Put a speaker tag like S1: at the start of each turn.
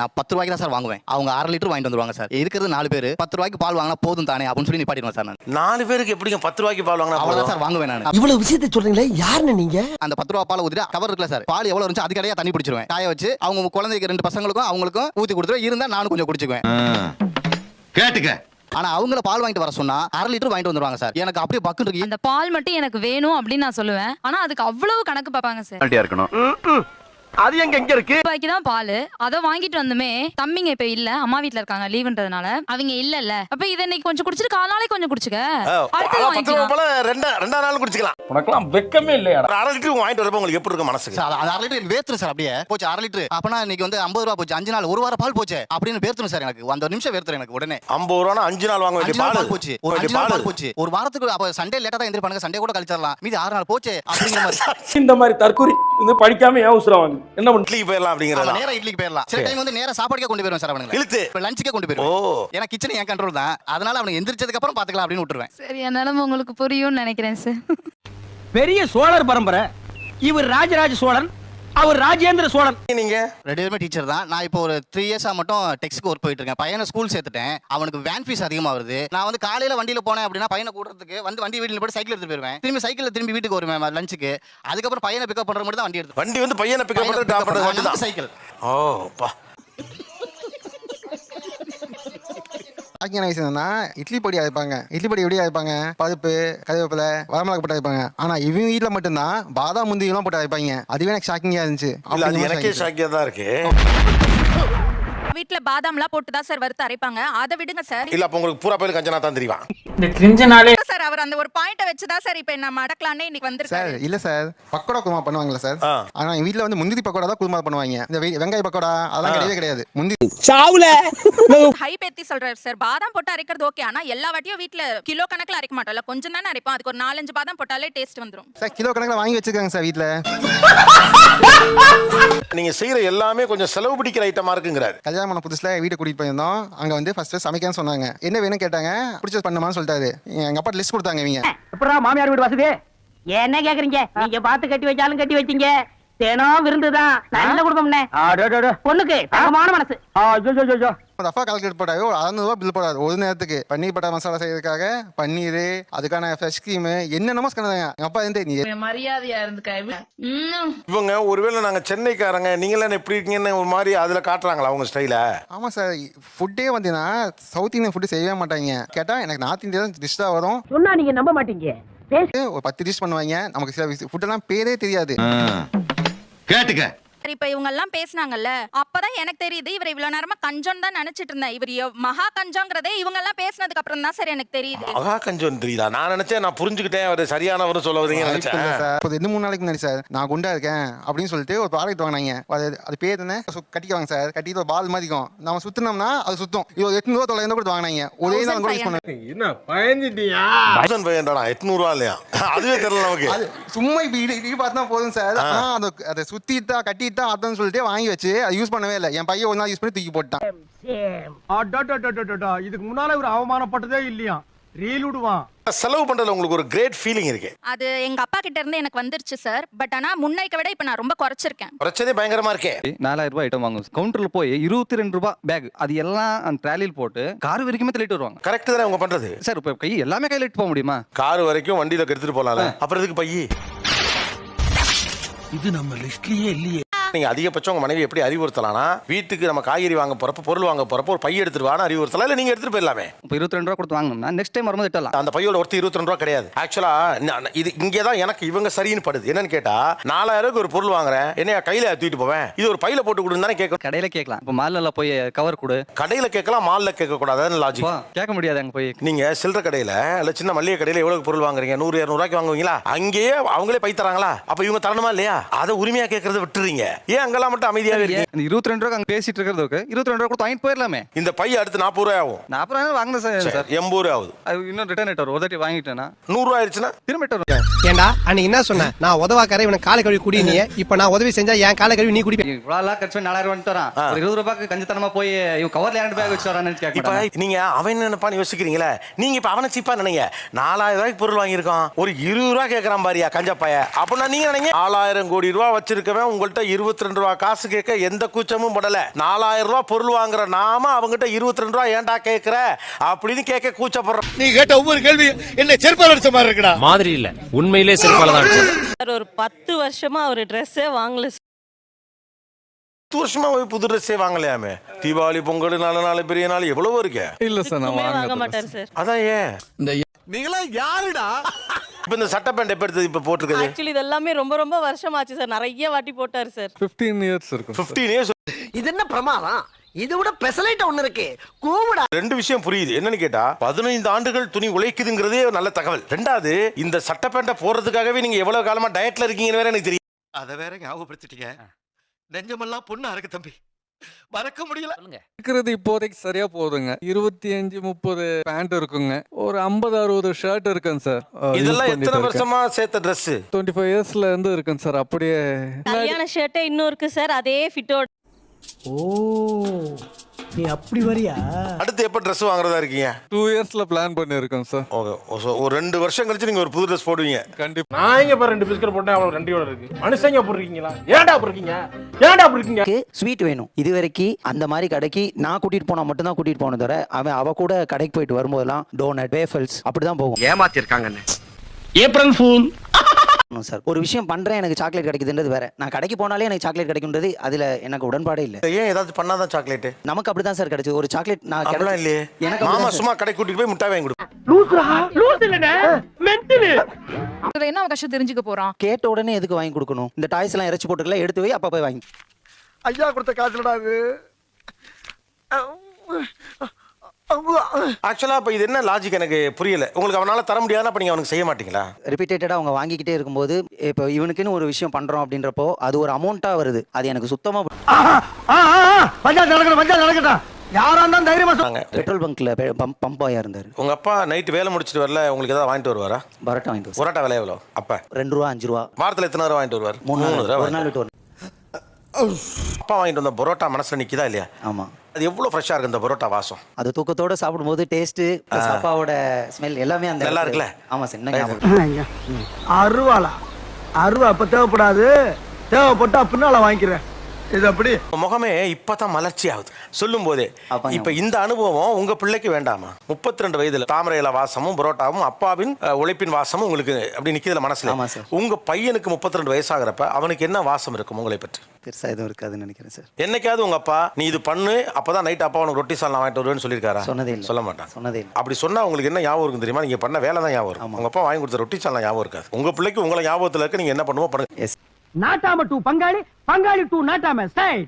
S1: நான் 10 ரூபாய்க்கு தான் சார் வாங்குவேன். அவங்க 1/2 லிட்டர் வாங்கிட்டு வந்துருவாங்க சார். இருக்கிறது 4 பேர். 10 ரூபாய்க்கு பால் வாங்கினா போதும் தானே அப்படின்னு சொல்லி நிப்பாட்டிடுவேன் சார். நான்
S2: 4 பேருக்கு எப்படிங்க 10 ரூபாய்க்கு பால் வாங்கினா
S1: அவ்வளவுதான் சார் வாங்குவேன் நான்.
S3: இவ்வளவு விஷயத்தை சொல்றீங்களே, யாருன்னு நீங்க?
S1: அந்த 10 ரூபாய் பால் ஊத்திட்டு கவர் இருக்குல்ல சார், பால் எவ்வளவு இருந்துச்சு அதுக்கடையா தண்ணி பிடிச்சிருவேன். காய வச்சு அவங்க குழந்தைக்கு 2 பசங்களுக்கும் அவங்களுக்கும் ஊத்தி கொடுத்துருவேன். இருந்தா நானும் கொஞ்சம் குடிச்சுக்குவேன்.
S4: கேட்டுக்க.
S1: ஆனா அவங்கள பால் வாங்கிட்டு வர சொன்னா 1/2 லிட்டர் வாங்கிட்டு வந்துருவாங்க சார். எனக்கு அப்படியே பக்கு இருக்கு.
S5: அந்த பால் மட்டும் எனக்கு வேணும் அப்படின்னு நான் சொல்லுவேன். ஆனா அதுக்கு அவ்வளவு கணக்கு பார்ப்பாங்க சார்.
S4: இருக்கணும்.
S3: அது எங்க இருக்கு?
S5: ரூபாய்க்கு தான் பால். அத வாங்கிட்டு வந்துமே தம்பிங்க இப்ப இல்ல, அம்மா வீட்ல இருக்காங்க லீவுன்றதுனால. அவங்க இல்ல அப்ப இத இன்னைக்கு கொஞ்சம் குடிச்சிட்டு காலாலே கொஞ்சம் குடிச்சுக்க. அடுத்து
S2: 10 ரூபாய் போல ரெண்டா நாள் குடிச்சுக்கலாம்.
S3: உனக்கெல்லாம் வெக்கமே இல்லையா?
S2: 1/2 லிட்டர் வாங்கிட்டு வரப்ப உங்களுக்கு எப்படி இருக்கும் மனசுக்கு?
S1: சார் 1/2 லிட்டர் வேர்த்துரும் சார். அப்படியே போச்சு 1/2 லிட்டர். அப்பனா இன்னைக்கு வந்து 50 ரூபாய் போச்சு. 5 நாள் 1 வாரம் பால் போச்சு அப்படின்னு வேர்த்துரும் சார். எனக்கு அந்த நிமிஷம் வேர்த்துரும் எனக்கு உடனே.
S2: 50 ரூபானா 5 நாள் வாங்க வேண்டிய பால்
S1: போச்சு. ஒரு 5 நாள் பால் போச்சு. ஒரு வாரத்துக்கு அப்ப சண்டே லேட்டா தான் எந்திரிப்பாங்க. சண்டே கூட கழிச்சிரலாம். மீதி 6 நாள் போச்சு அப்படிங்கிற மாதிரி.
S3: இந்த மாதிரி தற்கூரி இந்த படிக்காம ஏன் அவசரம் வாங்க? என்ன பண்ணி
S2: இட்லிக்கு போயிடலாம் அப்படிங்கறத.
S1: நேரா இட்லிக்கு போயிடலாம். சில டைம் வந்து நேரா சாப்பாடுக்கே கொண்டு போயிருவேன் சார். அவனுங்க
S2: இழுத்து
S1: இப்ப லஞ்சுக்கே கொண்டு போயிருவேன். ஏன்னா கிச்சன் என் கண்ட்ரோல் தான். அதனால அவனுக்கு எந்திரிச்சதுக்கு அப்புறம் பாத்துக்கலாம் அப்படின்னு விட்டுருவேன்.
S5: சரி, என்னால உங்களுக்கு புரியும்னு நினைக்கிறேன் சார்.
S3: பெரிய சோழர் பரம்பரை. இவர் ராஜராஜ சோழன், அவர் ராஜேந்திர சோழன்.
S2: நீங்க
S1: 2 பேருமே டீச்சர் தான். நான் இப்போ ஒரு 3 இயர்ஸா மட்டும் டெக்ஸ்க்கு ஒர்க் போயிட்டு இருக்கேன். பையனை ஸ்கூல் சேர்த்துட்டேன். அவனுக்கு வேன் ஃபீஸ் அதிகமா வருது. நான் வந்து காலையில வண்டியில போனேன் அப்படின்னா பையனை கூடுறதுக்கு வந்து வண்டி வீட்டுல போட்டு சைக்கிள் எடுத்து போயிருவேன். திரும்பி வீட்டுக்கு வருவேன் லஞ்சுக்கு. அதுக்கப்புறம் பையனை பிக்கப் பண்ற மட்டும் தான் வண்டி எடுத்து.
S2: வண்டி வந்து பையனை பிக்கப் பண்றது டிராப் பண்றது மட்டும் தான்
S1: சைக்கிள்.
S2: ஓப்பா.
S6: இட்லி பொடி அரைப்பாங்க. இட்லி பொடி எப்படி அரைப்பாங்க? பருப்பு, கருவேப்பிலை, வரமிளகா போட்டு அரைப்பாங்க. ஆனா இவங்க வீட்டுல மட்டும்தான் பாதாம் முந்திரி எல்லாம் போட்டு அரைப்பாங்க. அதுவே எனக்கு ஷாக்கிங்கா இருந்துச்சு.
S2: இல்ல அது எனக்கே ஷாக்கியா தான் இருக்கு.
S7: வீட்ல பாதாம்லாம் போட்டு தான் சார் வறுத்து அரைப்பாங்க. அதை விடுங்க சார்.
S2: இல்ல அப்ப உங்களுக்கு பூரா பேருக்கு கஞ்சனா தான் தெரியும்.
S3: இந்த கிரிஞ்சனாலே
S7: சார் அவர் அந்த ஒரு பாயிண்ட வச்சு தான் சார் இப்போ நம்ம அடக்கலானே இன்னைக்கு வந்திருக்காரு.
S6: சார் இல்ல சார், பக்கோடா குருமா பண்ணுவாங்கல்ல சார். ஆனா எங்க வீட்டுல வந்து முந்திரி பக்கோடா தான் குருமா பண்ணுவாங்க. இந்த வெங்காய பக்கோடா அதெல்லாம் கிடையவே கிடையாது. முந்திரி
S3: சாவுல
S7: ஹை பேத்தி சொல்றாரு சார். பாதாம் போட்டு அரைக்கிறது ஓகே. ஆனா எல்லா வாட்டியும் வீட்ல கிலோ கணக்குல அரைக்க மாட்டோம்ல, கொஞ்சம் தானே அரைப்போம். அதுக்கு ஒரு 4-5 பாதாம் போட்டாலே டேஸ்ட் வந்துரும்
S6: சார். கிலோ கணக்குல வாங்கி வச்சிருக்காங்க சார் வீட்டுல.
S2: நீங்க செய்யற எல்லாமே கொஞ்சம் செலவு பிடிக்கிற ஐட்டமா இருக்குங்கிறாரு.
S6: கல்யாணம் பண்ண புதுசுல வீட்டை கூட்டிட்டு போயிருந்தோம். அங்க வந்து ஃபர்ஸ்ட் சமைக்கன்னு சொன்னாங்க. என்ன வேணும் கேட்டாங்க. பிடிச்சது பண்ணுமான்னு சொல்லிட்டாரு. எங்க அப்பா லிஸ்ட் கொடுத்தாங்க. இவங்க
S8: எப்படா மாமியார் வீடு வசதி என்ன கேக்குறீங்க? நீங்க பார்த்து கட்டி வச்சாலும் கட்டி வச்சீங்க. தினம் விருந்துதான். நல்ல குடும்பம்னே. பொண்ணுக்கு தங்கமான மனசு.
S6: ரஃபா கால்குலேட் போட்டாரு. ஒரு 600 ரூபாய் பில் போடாது ஒரு நேரத்துக்கு. பன்னீர் பட்டர் மசாலா செய்யறதுக்காக பன்னீர், அதுக்கான ஃப்ரெஷ் கிரீம், என்னென்னமோ சொன்னாங்க. எங்க அப்பா வந்து நீ
S5: மரியாதையா இருந்துக்க.
S2: இவங்க ஒருவேளை நாங்க சென்னைக்காரங்க நீங்களே எப்படி இருக்கீங்கன்னு ஒரு மாதிரி அதுல காட்டுறாங்களா அவங்க ஸ்டைல?
S6: ஆமா சார். ஃபுட்டே வந்து சவுத் இந்தியன் ஃபுட்டு செய்யவே மாட்டாங்க. கேட்டா எனக்கு நார்த் இந்தியன் டிஷ் தான் வரும்.
S8: சொன்னா நீங்க நம்ப மாட்டீங்க.
S6: ஒரு 10 டிஷ் பண்ணுவாங்க. நமக்கு சில ஃபுட்டெல்லாம் பேரே தெரியாது.
S4: கேட்டுக்க.
S7: இப்ப இவங்க எல்லாம் பேசினாங்கல்ல, அப்பதான் எனக்கு தெரியுது இவர் இவ்வளவு நேரமா கஞ்சம் தான் நினைச்சிட்டு இருந்தேன். இவர் மகா கஞ்சம்ங்கிறதே இவங்க எல்லாம் பேசினதுக்கு அப்புறம் தான் சார் எனக்கு தெரியுது.
S2: மகா கஞ்சம் தெரியுதா? நான் நினைச்சேன், நான் புரிஞ்சுக்கிட்டேன் அவர் சரியானவர் சொல்ல வரீங்க நினைச்சேன்
S6: சார். 2-3 நாளைக்கு முன்னாடி சார் நான் குண்டா இருக்கேன் அப்படின்னு சொல்லிட்டு ஒரு ப்ராடக்ட் வாங்கினாங்க. அது பேர் என்ன கட்டிக்குவாங்க சார். கட்டிட்டு ஒரு பால் மாதிரி இருக்கும். நம்ம சுத்தினோம்னா அது சுத்தம். இது 800 900 கொடுத்து வாங்கினாங்க. ஒரே நாள் கூட யூஸ் பண்ணாங்க.
S3: என்ன பயந்துட்டியா?
S2: 800 ரூபா இல்லையா? அதுவே தெரியல நமக்கு.
S6: அது சும்மா இப்படி பார்த்தா போதும் சார். ஆனா அதை சுத்திட்டா கட்டிட்டா அதான் சொல்லிட்டு வாங்கி வச்சு அதை யூஸ் பண்ணவே இல்லை. என் பையன் ஒரு நாள் யூஸ் பண்ணி தூக்கி போட்டான்.
S3: இதுக்கு முன்னால ஒரு அவமானப்பட்டதே இல்லையா? ரீல் விடுவான்.
S2: செலவு பண்றதுல உங்களுக்கு ஒரு கிரேட் ஃபீலிங் இருக்கு.
S7: அது எங்க அப்பா கிட்ட இருந்து எனக்கு வந்துருச்சு சார். பட் ஆனா முன்னைக்க விட இப்ப நான் ரொம்ப குறைச்சிருக்கேன்.
S2: பிரச்சனை பயங்கரமா இருக்கே.
S9: 4000 ரூபாய் ஐட்டம் வாங்குவோம். கவுண்டர்ல போய் 22 ரூபாய் பேக் அது எல்லாம் அந்த ட்ராலியில் போட்டு கார் வரைக்குமே தள்ளிட்டு வருவாங்க.
S2: கரெக்ட் தானே அவங்க பண்றது?
S9: சார் இப்ப கை எல்லாமே கையில எடுத்து போக முடியுமா?
S2: கார் வரைக்கும் வண்டியில எடுத்துட்டு போலாம்ல. அப்புறம் எதுக்கு பையி?
S3: இது நம்ம லிஸ்ட்லயே இல்லையே.
S2: நீங்க அதிகபட்சம் உங்க மனைவி எப்படி அறிவுறுத்தலாம்னா, வீட்டுக்கு நம்ம காய்கறி வாங்க போறப்ப பொருள் வாங்க போறப்ப ஒரு பை எடுத்துட்டு வான்னு அறிவுறுத்தலாம். இல்ல நீங்க எடுத்துட்டு போயிடலாமே.
S9: இப்போ 22 ரூபாய் கொடுத்து வாங்கணும்னா நெக்ஸ்ட் டைம் வரும்போது எட்டலாம்.
S2: அந்த பையோட ஒருத்தர் 22 ரூபா கிடையாது. ஆக்சுவலா இது இங்கதான் எனக்கு இவங்க சரின்னு படுது. என்னன்னு கேட்டா 4000 ஒரு பொருள் வாங்குறேன், என்னையா கையில தூக்கிட்டு போவேன், இது ஒரு பையில போட்டு கொடுன்னு தானே கேட்கணும்.
S9: கடையில கேட்கலாம். இப்போ மால்ல போய் கவர் கொடு.
S2: கடையில கேட்கலாம், மால்ல கேட்க கூடாது. லாஜிக்
S9: கேட்க முடியாது. அங்க போய் நீங்க
S2: சில்லற கடையில இல்ல சின்ன மளிகை கடையில எவ்வளவு பொருள் வாங்குறீங்க? 100-200 ரூபாய்க்கு வாங்குவீங்களா? அங்கேயே அவங்களே பை தராங்களா? அப்ப இவங்க தரணுமா இல்லையா? அதை உரிமையா கேட்கறத விட்டுறீங்க. ஏன் அங்கெல்லாம் மட்டும் அமைதியாக இருக்கு?
S9: 22 ரூபாய் அங்க பேசிட்டு இருக்கிறதுக்கு 22 ரூபாய் கொடுத்து வாங்கிட்டு போயிடலாமே.
S2: இந்த பை அடுத்து 40 ரூபாய் ஆகும்.
S9: 40 ரூபாய் வாங்கின சார்
S2: 80 ரூபாய் ஆகுது.
S9: அது இன்னும் ரிட்டர்ன் ஆயிட்டு ஒரு தாட்டி வாங்கிட்டேன்னா
S2: 100 ரூபாய் ஆயிடுச்சுன்னா
S9: திரும்ப
S3: ஏண்டா அன்னைக்கு என்ன சொன்ன? நான் உதவாக்கறேன் இவனை காலை கழுவி குடி. நீ இப்ப நான் உதவி செஞ்சா என் காலை கழுவி நீ குடிப்ப.
S9: இவ்வளவு கட்சி 4000 ரூபாய் வரான். 20 ரூபாய்க்கு கஞ்சத்தனமா போய் இவன் கவர்ல 2 பேக் வச்சு வரான்னு கேட்க.
S2: இப்ப நீங்க அவன் நினைப்பான்னு யோசிக்கிறீங்களா? நீங்க இப்ப அவனை சீப்பா நினைங்க. 4000 ரூபாய்க்கு பொருள் வாங்கியிருக்கான், ஒரு 20 ரூபாய் கேட்கறான் பாரியா கஞ்சப்பாய. அப்படின்னா நீங்க நினைங்க 4000 கோடி ரூபாய் வச்சிருக்கவன் உங்கள்ட்ட 20 22 ரூபா காசு கேட்க எந்த கூச்சமும் படல. 4000 ரூபாய் பொருள் வாங்குற நாம அவங்ககிட்ட 22 ரூபாய் ஏன்டா கேட்கிற அப்படின்னு கேட்க கூச்சப்படுறோம்.
S10: நீ கேட்ட ஒவ்வொரு கேள்வி என்ன செருப்பால அடிச்ச மாதிரி இருக்குடா.
S11: மாதிரி இல்ல, உண்மையிலே செருப்பால தான் அடிச்சது.
S8: ஒரு 10 வருஷமா ஒரு ட்ரெஸ்ஸே வாங்கல.
S2: 10 வருஷமா போய் புது ட்ரெஸ்ஸே வாங்கலையாமே. தீபாவளி, பொங்கல், நல்ல நாள், பெரிய நாள் எவ்வளவோ இருக்கு.
S9: இல்ல சார், நான்
S8: வாங்க மாட்டாரு சார்.
S2: அதான் ஏன்
S10: நீங்களா யாருடா?
S2: இப்ப இந்த சட்டை பேண்ட் எப்ப எடுத்தது இப்ப போட்டுருக்குது?
S8: ஆக்சுவலி இது எல்லாமே ரொம்ப ரொம்ப வருஷமாச்சு சார். நிறைய வாட்டி போட்டாரு சார்.
S9: 15 இயர்ஸ் இருக்கும்.
S2: 15 இயர்ஸ்.
S3: இது என்ன பிரமாதம்? இது விட பெசலைட் ஒண்ணு இருக்கு. கூவுடா.
S2: ரெண்டு விஷயம் புரியுது. என்னன்னு கேட்டா 15 ஆண்டுகள் துணி உழைக்குதுங்கிறதே நல்ல தகவல். ரெண்டாவது, இந்த சட்டை பேண்ட போடுறதுக்காகவே நீங்க எவ்வளவு காலமா டயட்ல இருக்கீங்கன்னு வேற எனக்கு தெரியும்.
S10: அத வேற ஞாபகப்படுத்திட்டீங்க. நெஞ்சமெல்லாம் பொண்ணா இருக்கு தம்பி, மறக்க முடியல.
S9: இருக்கிறது இப்போதைக்கு சரியா போகுதுங்க. 25-30 பேண்ட் இருக்குங்க. ஒரு 50-60 ஷர்ட் இருக்குங்க சார்.
S2: இதெல்லாம் எத்தனை வருஷமா சேர்த்த Dress?
S9: 25 இயர்ஸ்ல இருந்து இருக்குங்க சார். அப்படியே
S8: கல்யாண ஷர்ட்டே இன்னும் இருக்கு சார், அதே ஃபிட்டோட.
S3: ஓ, நீ அப்படி வரியா?
S2: அடுத்து எப்ப Dress வாங்குறதா இருக்கீங்க?
S9: 2 இயர்ஸ்ல பிளான் பண்ணி இருக்கோம் சார்.
S2: ஒரு 2 வருஷம் கழிச்சு நீங்க ஒரு புது Dress போடுவீங்க.
S9: கண்டிப்பா.
S3: நான் இங்க பாரு 2 பிஸ்கட் போட்டேன், அவ்வளவு ரெண்டையோட இருக்கு. மனுஷங்க போடுறீங்களா? ஏன்டா போடுறீங்க? ஏன்டா போடுறீங்க?
S12: ஸ்வீட் வேணும். இது வரைக்கும் அந்த மாதிரி கடைக்கு நான் கூட்டிட்டு போனா மட்டும் தான் கூட்டிட்டு போனது தவிர அவன் அவ கூட கடைக்கு போயிட்டு வரும்போதெல்லாம் டோனட், வேஃபல்ஸ் அப்படிதான் போகும்.
S3: ஏமாத்தி இருக்காங்க.
S11: April fool.
S12: சார், ஒரு விஷயம் பண்றேன் எனக்கு சாக்லேட் கிடைக்குதுன்றது வேற. நான் கடைக்கு போனாலே எனக்கு சாக்லேட் கிடைக்கும்ன்றது அதுல எனக்கு உடன்பாடே இல்ல.
S2: ஏன் ஏதாவது பண்ணாதான் சாக்லேட்?
S12: நமக்கு அப்படிதான் சார் கிடைச்சது. ஒரு சாக்லேட் நான்
S2: அப்படிலாம் இல்லையே.
S12: எனக்கு
S2: மாமா சும்மா கடை கூட்டிட்டு போய் முட்டாய் வாங்கி கொடு.
S3: லூஸ் இல்லனே, மென்டல்.
S5: இதுல என்ன கஷ்டம் தெரிஞ்சுக்க போறான்?
S12: கேட்ட உடனே எதுக்கு வாங்கி கொடுக்கணும்? இந்த டாய்ஸ் எல்லாம் இறச்சி போட்டுக்கலாம், எடுத்து போய் அப்பா போய் வாங்கி.
S10: ஐயா கொடுத்த காசுலடா இது.
S2: ஆக்சுவலா இப்ப இது என்ன லாஜிக் எனக்கு புரியல. உங்களுக்கு அவனால தர முடியாதுன்னா அப்ப நீங்க அவனுக்கு செய்ய மாட்டீங்களா?
S12: ரிப்பீட்டடா அவங்க வாங்கிக்கிட்டே இருக்கும்போது இப்போ இவனுக்குன்னு ஒரு விஷயம் பண்றோம் அப்படின்றப்போ அது ஒரு அமௌண்ட்டா வருது. அது எனக்கு சுத்தமா
S3: பஞ்சாயத்து நடக்கட்டும். யாரா இருந்தாலும் தைரியமா
S2: சொல்லுங்க.
S12: பெட்ரோல் பங்க்ல பம்ப் பாயா இருந்தாரு.
S2: உங்க அப்பா நைட் வேலை முடிச்சிட்டு வரல உங்களுக்கு ஏதாவது வாங்கிட்டு வருவாரா?
S12: பரோட்டா வாங்கிட்டு வருவாரு.
S2: பரோட்டா விலை எவ்வளவு அப்ப?
S12: 2 ரூபா 5 ரூபா.
S2: வாரத்துல எத்தனை தடவை வாங்கிட்டு வருவார்?
S12: 3
S2: தடவை.
S12: ஒரு நாள் விட்டு.
S2: அப்பா வாங்கிட்டு வந்த பரோட்டா மனசுல நிக்குதா இல்லையா?
S12: ஆமா.
S2: அது எவ்வளவு ஃப்ரெஷ்ஷா இருக்கு இந்த பரோட்டா வாசம்.
S12: அது தூக்கத்தோட சாப்பிடும்போது டேஸ்ட், அப்பாவோட ஸ்மெல் எல்லாமே அந்த
S2: நல்லா இருக்குல்ல?
S12: ஆமா சார். என்ன ஞாபகம்?
S3: அருவாளா? அருவா அப்ப தேவைப்படாது, தேவைப்பட்டா பின்னால வாங்கிக்கிறேன். இது அப்படி
S2: முகமே இப்பதான் மலர்ச்சி ஆகுது சொல்லும் போதே. இப்ப இந்த அனுபவம் உங்க பிள்ளைக்கு வேண்டாமா? 32 வயதுல தாமரை இலை வாசமும் பரோட்டாவும் அப்பாவின் உழைப்பின் வாசமும் உங்களுக்கு அப்படி நிக்குதுல மனசுல. உங்க பையனுக்கு 32 வயசாகிறப்ப அவனுக்கு என்ன வாசம் இருக்கும் உங்களை பற்றி?
S12: பெருசா எதுவும் இருக்காதுன்னு நினைக்கிறேன் சார்.
S2: என்னைக்காவது உங்க அப்பா நீ இது பண்ணு அப்பதான் நைட் அப்பா உனக்கு ரொட்டி சால்னா வாங்கிட்டு வருவேன்னு சொல்லியிருக்காரா?
S12: சொன்னதே இல்லை.
S2: சொல்ல மாட்டான்.
S12: சொன்னதே இல்லை.
S2: அப்படி சொன்னா உங்களுக்கு என்ன ஞாபகம் இருக்கும் தெரியுமா? நீங்க பண்ண வேலை தான் ஞாபகம் இருக்கும். உங்க அப்பா வாங்கி கொடுத்த ரொட்டி சால்னா ஞாபகம் இருக்காது. உங்க பிள்ளைக்கு உங்களை ஞாபகத்துல இருக்க நீங்க என்ன பண்ணுமோ பண்ணுங்க.
S3: நாட்டாம டூ பங்காளி, பங்காளி டூ நாட்டாம ஸ்டைல்.